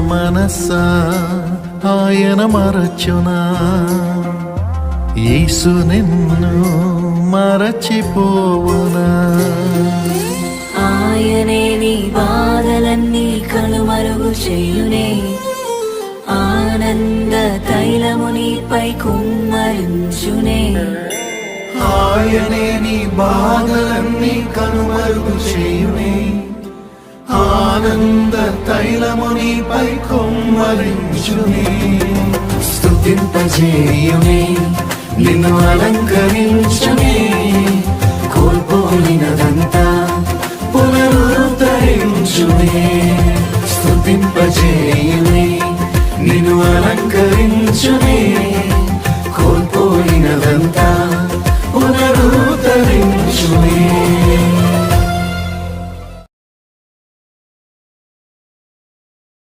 మనసా ఆయన మరచునా? యేసు నిన్ను మరచిపోవునా? ఆయనే నీ బాధలన్నీ కనుమరుగు చేయునే, ఆనంద తైలము నీపై కుమ్మరించునే. ఆయనే నీ బాధలన్నీ కనుమరుగు చేయునే, ఆనంద తైలము నీపై కుమ్మరించునే. స్తుతింపజేయునే, నిన్ను అలంకరించునే, కోల్పోయినదంతా పునరుద్ధరించునే. స్తుతింపజేయునే, నిన్ను అలంకరించునే, కోల్పోయినదంతా పునరుద్ధరించునే.